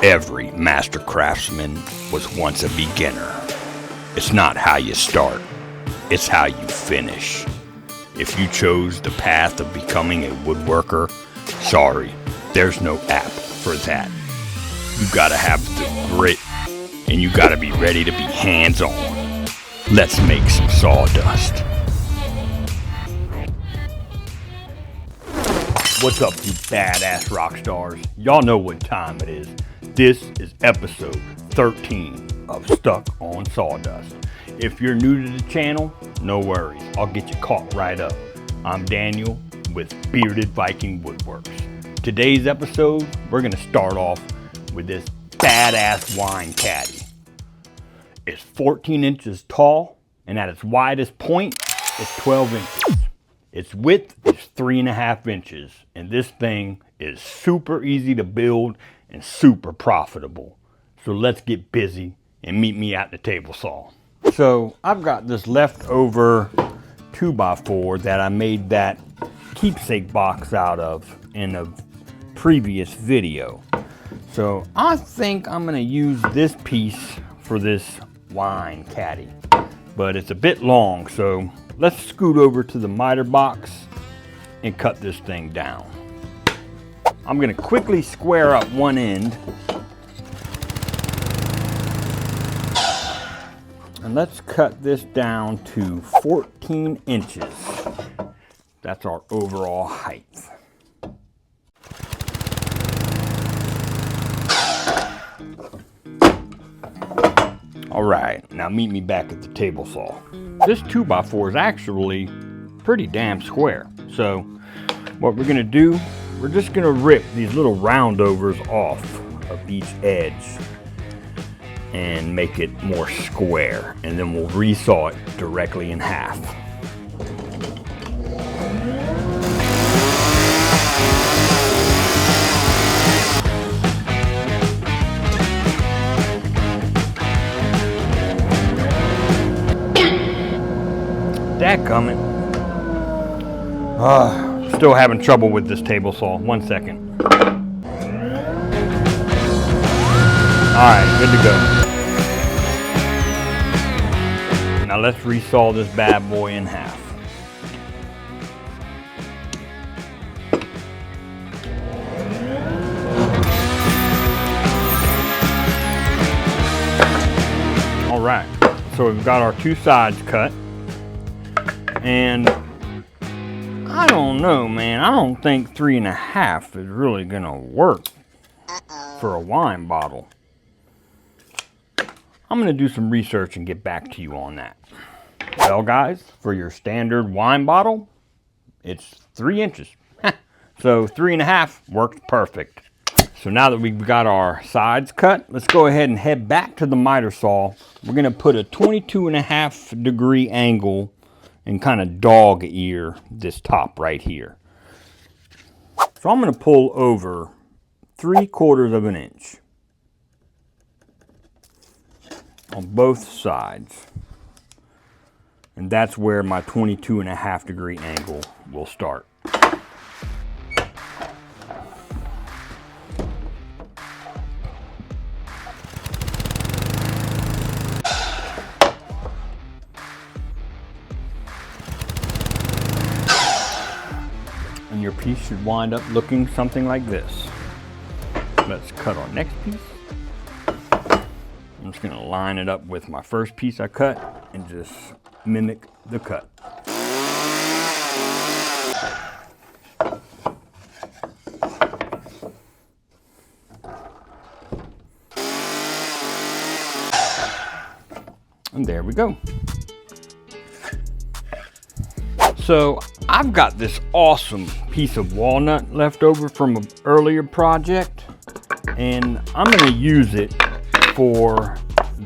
Every master craftsman was once a beginner. It's not how you start, it's how you finish. If you chose the path of becoming a woodworker, sorry, there's no app for that. You gotta have the grit, and you gotta be ready to be hands-on. Let's make some sawdust. What's up, you badass rock stars? Y'all know what time it is. This is episode 13 of Stuck on Sawdust. If you're new to the channel, no worries. I'll get you caught right up. I'm Daniel with Bearded Viking Woodworks. Today's episode, we're gonna start off with this badass wine caddy. It's 14 inches tall, and at its widest point, it's 12 inches. Its width is 3.5 inches, and this thing is super easy to build and super profitable. So let's get busy and meet me at the table saw. So I've got this leftover 2x4 that I made that keepsake box out of in a previous video. So I think I'm gonna use this piece for this wine caddy, but it's a bit long, so let's scoot over to the miter box and cut this thing down. I'm gonna quickly square up one end. And let's cut this down to 14 inches. That's our overall height. All right, now meet me back at the table saw. This 2x4 is actually pretty damn square. So what we're gonna do, we're just gonna rip these little roundovers off of each edge and make it more square, and then we'll resaw it directly in half. Dadgummit. Still having trouble with this table saw. 1 second. Alright, good to go. Now let's resaw this bad boy in half. Alright, so we've got our two sides cut. And I don't know, man. I don't think 3.5 is really gonna work for a wine bottle. I'm gonna do some research and get back to you on that. Well, guys, for your standard wine bottle, it's 3 inches. So 3.5 works perfect. So now that we've got our sides cut, let's go ahead and head back to the miter saw. We're gonna put a 22.5 degree angle and kind of dog ear this top right here. So I'm going to pull over 3/4 of an inch on both sides, and that's where my 22.5 degree angle will start. And your piece should wind up looking something like this. Let's cut our next piece. I'm just gonna line it up with my first piece I cut and just mimic the cut. And there we go. So I've got this awesome piece of walnut left over from an earlier project, and I'm going to use it for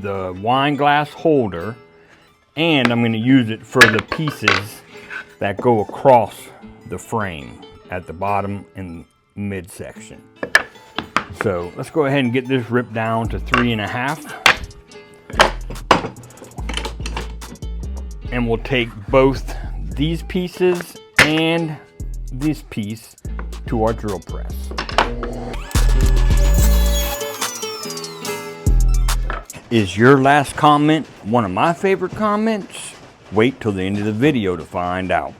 the wine glass holder, and I'm going to use it for the pieces that go across the frame at the bottom and midsection. So let's go ahead and get this ripped down to 3.5. And we'll take both these pieces and this piece to our drill press. Is your last comment one of my favorite comments? Wait till the end of the video to find out.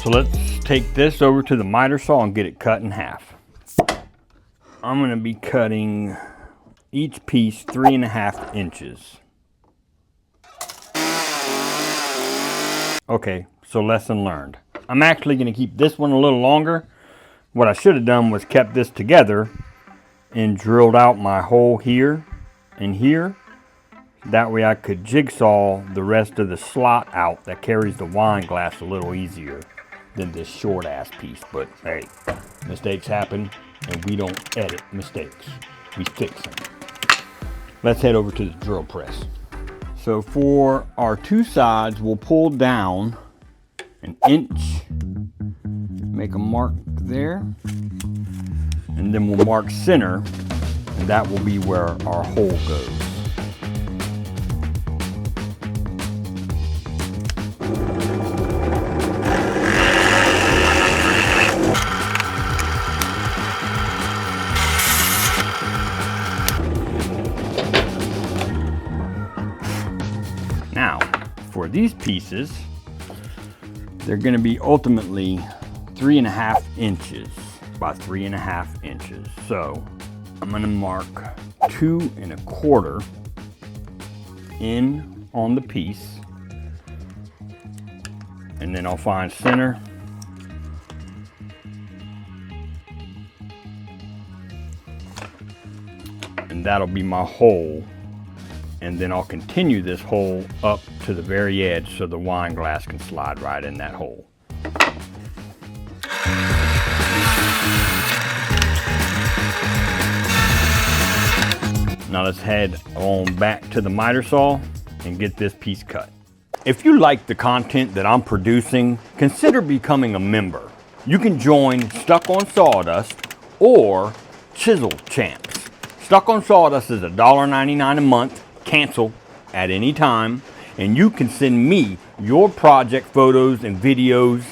So let's take this over to the miter saw and get it cut in half. I'm going to be cutting each piece 3.5 inches. Okay, so lesson learned. I'm actually going to keep this one a little longer. What I should have done was kept this together and drilled out my hole here and here. That way I could jigsaw the rest of the slot out that carries the wine glass a little easier than this short ass piece. But hey, mistakes happen and we don't edit mistakes. We fix them. Let's head over to the drill press. So for our two sides, we'll pull down 1 inch, make a mark there, and then we'll mark center, and that will be where our hole goes. Now, for these pieces, they're going to be ultimately 3.5 inches by 3.5 inches. So I'm going to mark 2 1/4 in on the piece, and then I'll find center, and that'll be my hole. And then I'll continue this hole up to the very edge so the wine glass can slide right in that hole. Now let's head on back to the miter saw and get this piece cut. If you like the content that I'm producing, consider becoming a member. You can join Stuck on Sawdust or Chisel Champs. Stuck on Sawdust is $1.99 a month. Cancel at any time, and you can send me your project photos and videos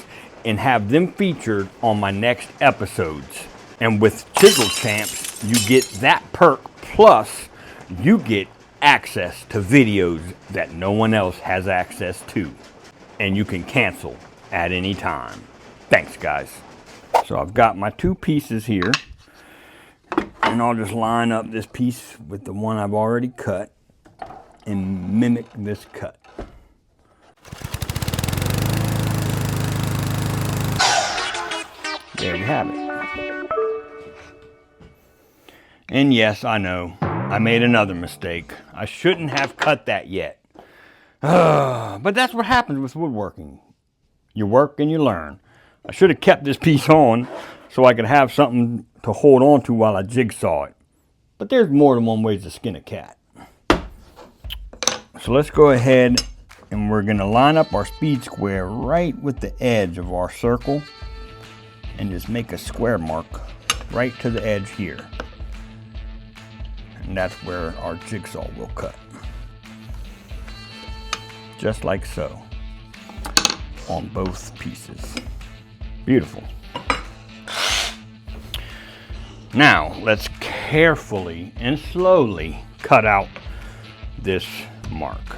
and have them featured on my next episodes. And with Chisel Champs, you get that perk, plus you get access to videos that no one else has access to, and you can cancel at any time. Thanks, guys. So I've got my two pieces here, and I'll just line up this piece with the one I've already cut and mimic this cut. There you have it. And yes, I know, I made another mistake. I shouldn't have cut that yet. But that's what happens with woodworking. You work and you learn. I should have kept this piece on so I could have something to hold on to while I jigsaw it. But there's more than one way to skin a cat. So let's go ahead and we're going to line up our speed square right with the edge of our circle and just make a square mark right to the edge here. And that's where our jigsaw will cut. Just like so on both pieces. Beautiful. Now let's carefully and slowly cut out this mark.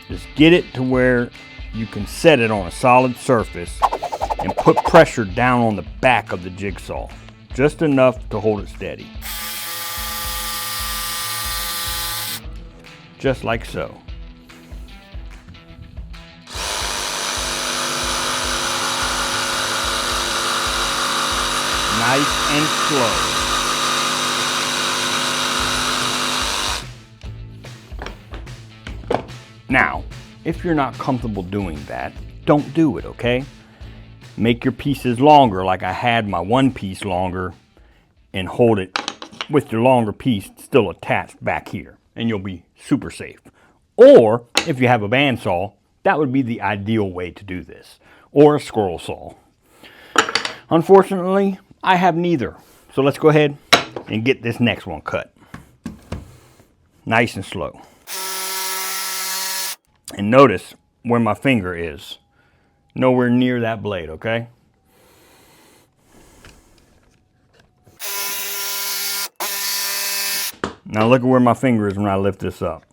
Just get it to where you can set it on a solid surface and put pressure down on the back of the jigsaw, just enough to hold it steady. Just like so. Nice and slow. Now, if you're not comfortable doing that, don't do it, okay? Make your pieces longer like I had my one piece longer and hold it with your longer piece still attached back here and you'll be super safe. Or if you have a bandsaw, that would be the ideal way to do this. Or a squirrel saw. Unfortunately, I have neither. So let's go ahead and get this next one cut. Nice and slow. And notice where my finger is. Nowhere near that blade, okay? Now look at where my finger is when I lift this up.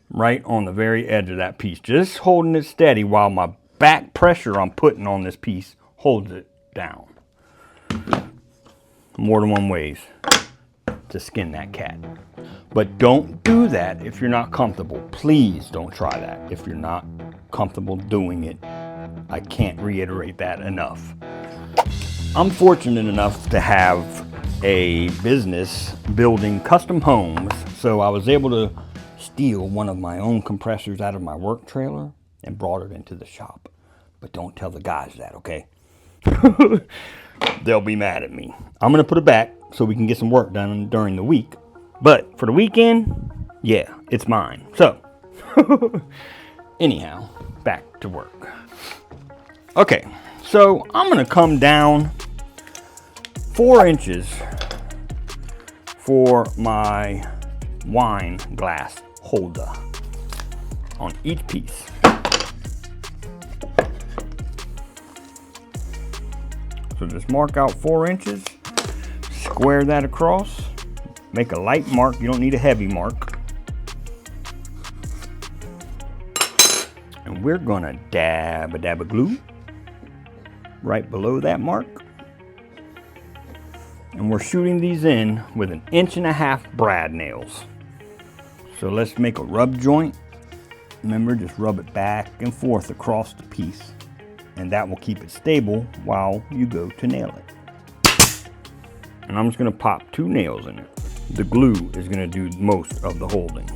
Right on the very edge of that piece. Just holding it steady while my back pressure I'm putting on this piece holds it down. More than one ways to skin that cat. But don't do that if you're not comfortable. Please don't try that if you're not comfortable doing it. I can't reiterate that enough. I'm fortunate enough to have a business building custom homes, so I was able to steal one of my own compressors out of my work trailer and brought it into the shop. But don't tell the guys that, okay? They'll be mad at me. I'm gonna put it back so we can get some work done during the week. But for the weekend, yeah, it's mine. So, anyhow, back to work. Okay, so I'm gonna come down 4 inches for my wine glass holder on each piece. So just mark out 4 inches, square that across, make a light mark. You don't need a heavy mark. And we're gonna dab a glue right below that mark. And we're shooting these in with 1.5 inch brad nails. So let's make a rub joint. Remember, just rub it back and forth across the piece. And that will keep it stable while you go to nail it. And I'm just gonna pop 2 nails in it. The glue is gonna do most of the holding.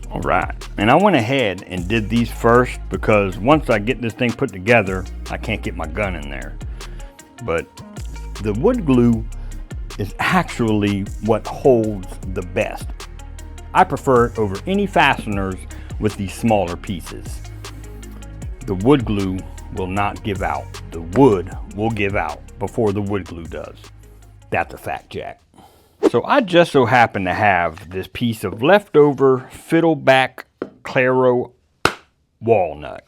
All right, and I went ahead and did these first because once I get this thing put together, I can't get my gun in there. But the wood glue is actually what holds the best. I prefer it over any fasteners with these smaller pieces. The wood glue will not give out. The wood will give out before the wood glue does. That's a fact, Jack. So I just so happen to have this piece of leftover fiddleback Claro walnut.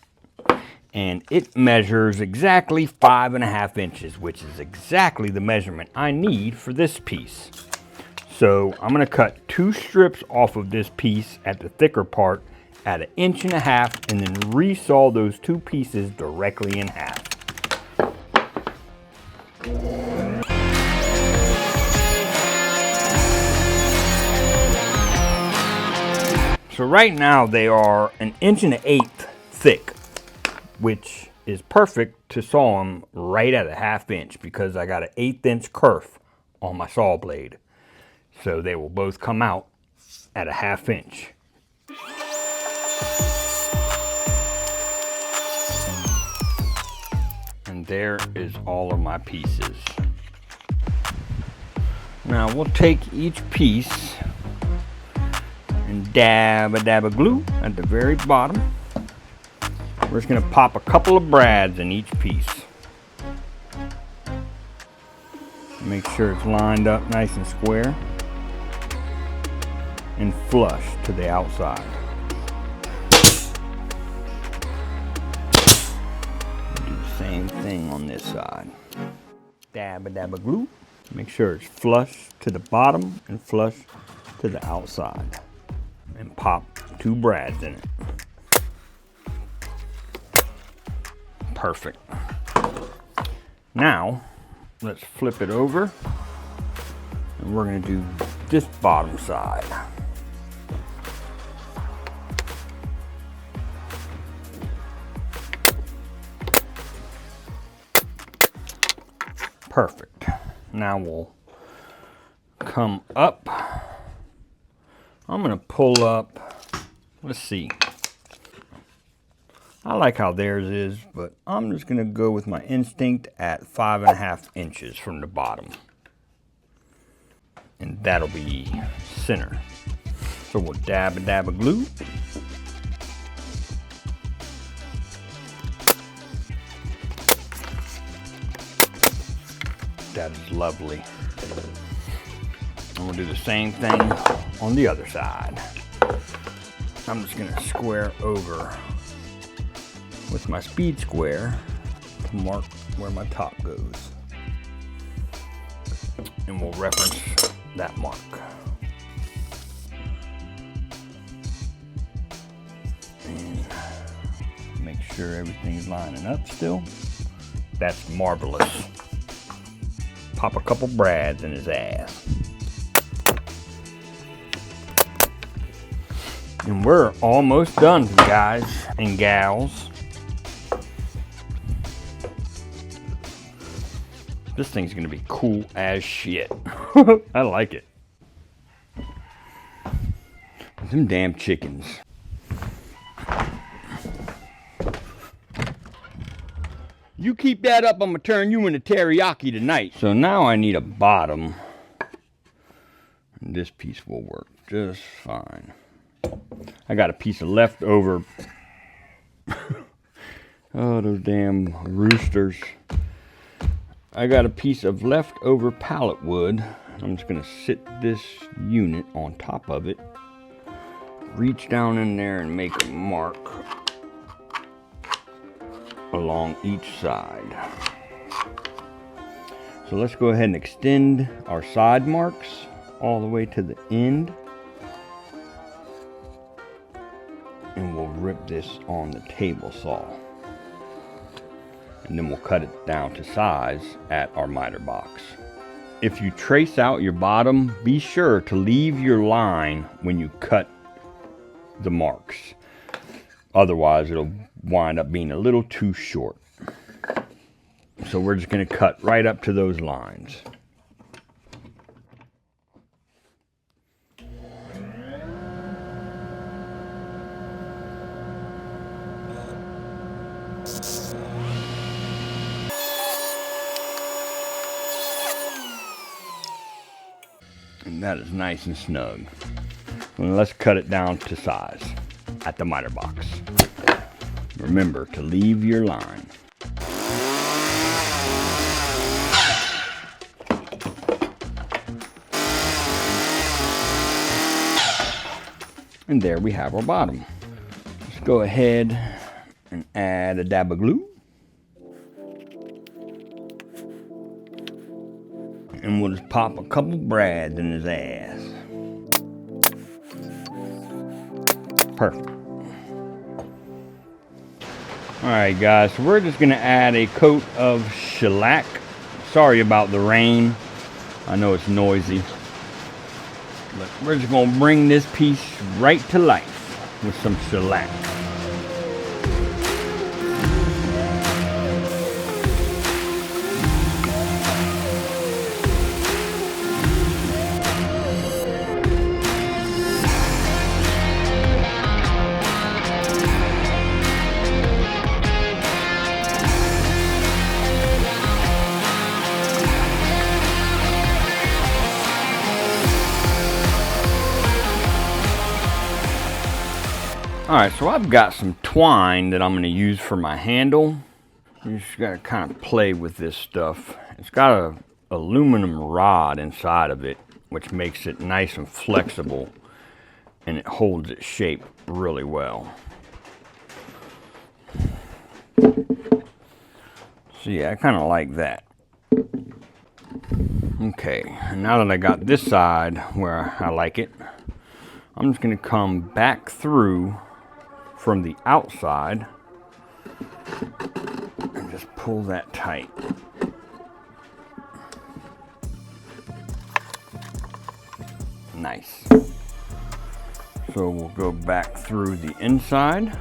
And it measures exactly 5.5 inches, which is exactly the measurement I need for this piece. So I'm gonna cut 2 strips off of this piece at the thicker part at 1.5 inches and then resaw those 2 pieces directly in half. So right now they are 1 1/8 inches thick, which is perfect to saw them right at 1/2 inch because I got an 1/8 inch kerf on my saw blade. So they will both come out at 1/2 inch. And there is all of my pieces. Now we'll take each piece and dab a glue at the very bottom. We're just gonna pop a couple of brads in each piece. Make sure it's lined up nice and square and flush to the outside. Do the same thing on this side. Dab a glue. Make sure it's flush to the bottom and flush to the outside. And pop 2 brads in it. Perfect. Now, let's flip it over. And we're gonna do this bottom side. Perfect. Now we'll come up. I'm gonna pull up, let's see. I like how theirs is, but I'm just gonna go with my instinct at 5.5 inches from the bottom. And that'll be center. So we'll dab a glue. That is lovely. And we'll do the same thing on the other side. I'm just gonna square over with my speed square to mark where my top goes. And we'll reference that mark. And make sure everything's lining up still. That's marvelous. Pop a couple brads in his ass. And we're almost done, guys and gals. This thing's gonna be cool as shit. I like it. Them damn chickens. You keep that up, I'm gonna turn you into teriyaki tonight. So now I need a bottom. And this piece will work just fine. I got a piece of leftover. Oh, those damn roosters. I got a piece of leftover pallet wood. I'm just gonna sit this unit on top of it. Reach down in there and make a mark along each side. So let's go ahead and extend our side marks all the way to the end. And we'll rip this on the table saw. And then we'll cut it down to size at our miter box. If you trace out your bottom, be sure to leave your line when you cut the marks. Otherwise, it'll wind up being a little too short. So we're just going to cut right up to those lines. And that is nice and snug. And let's cut it down to size at the miter box. Remember to leave your line. And there we have our bottom. Let's go ahead and add a dab of glue. And we'll just pop a couple brads in his ass. Perfect. Alright guys, so we're just going to add a coat of shellac. Sorry about the rain. I know it's noisy. But we're just going to bring this piece right to life with some shellac. Alright, so I've got some twine that I'm going to use for my handle. You just got to kind of play with this stuff. It's got a aluminum rod inside of it, which makes it nice and flexible, and it holds its shape really well. So yeah, I kind of like that. Okay, now that I got this side where I like it, I'm just going to come back through from the outside and just pull that tight. Nice. So we'll go back through the inside.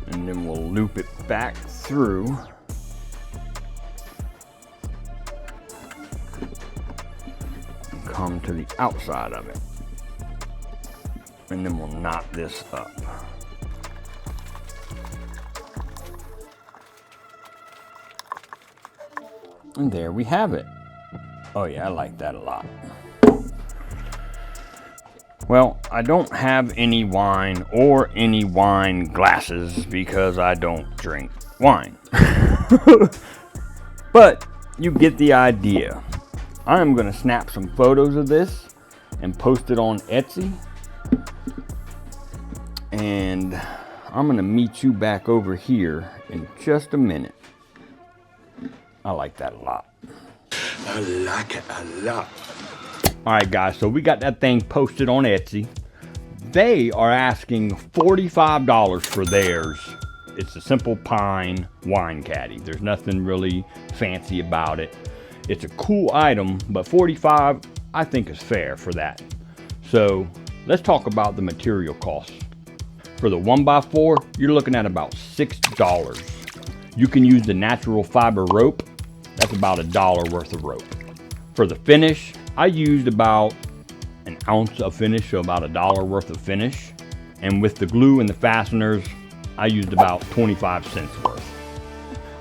And then we'll loop it back through. Come to the outside of it, and then we'll knot this up. And there we have it. Oh yeah, I like that a lot. Well, I don't have any wine or any wine glasses because I don't drink wine. But you get the idea. I'm going to snap some photos of this and post it on Etsy. And I'm gonna meet you back over here in just a minute. I like that a lot. I like it a lot. All right, guys, so we got that thing posted on Etsy. They are asking $45 for theirs. It's a simple pine wine caddy. There's nothing really fancy about it. It's a cool item, but $45 I think is fair for that. So let's talk about the material costs. For the 1x4, you're looking at about $6. You can use the natural fiber rope. That's about $1 worth of rope. For the finish, I used about an ounce of finish, so about $1 worth of finish. And with the glue and the fasteners, I used about 25 cents worth.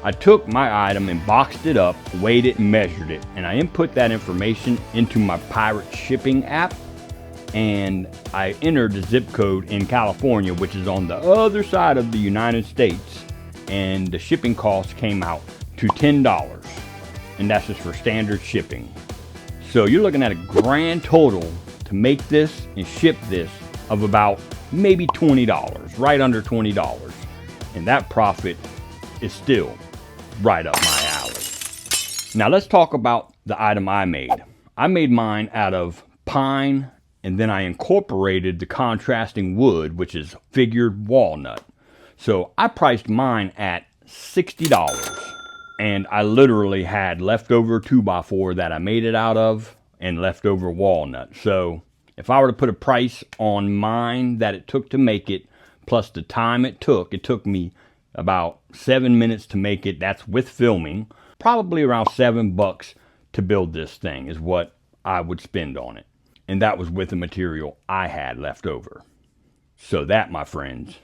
I took my item and boxed it up, weighed it and measured it, and I input that information into my Pirate shipping app, and I entered the zip code in California, which is on the other side of the United States, and the shipping cost came out to $10, and that's just for standard shipping. So you're looking at a grand total to make this and ship this of about maybe $20, right under $20, and that profit is still right up my alley. Now let's talk about the item I made. I made mine out of pine, and then I incorporated the contrasting wood, which is figured walnut. So I priced mine at $60, and I literally had leftover 2x4 that I made it out of and leftover walnut. So if I were to put a price on mine that it took to make it, plus the time it took me about 7 minutes to make it. That's with filming. Probably around $7 to build this thing is what I would spend on it. And that was with the material I had left over. So that, my friends,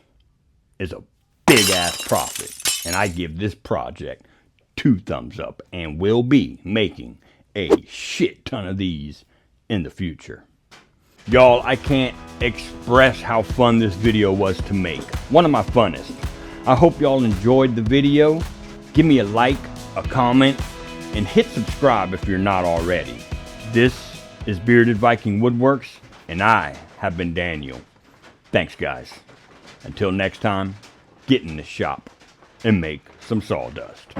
is a big ass profit. And I give this project 2 thumbs up and will be making a shit ton of these in the future. Y'all, I can't express how fun this video was to make. One of my funnest. I hope y'all enjoyed the video. Give me a like, a comment, and hit subscribe if you're not already. This is Bearded Viking Woodworks, and I have been Daniel. Thanks, guys. Until next time, get in the shop and make some sawdust.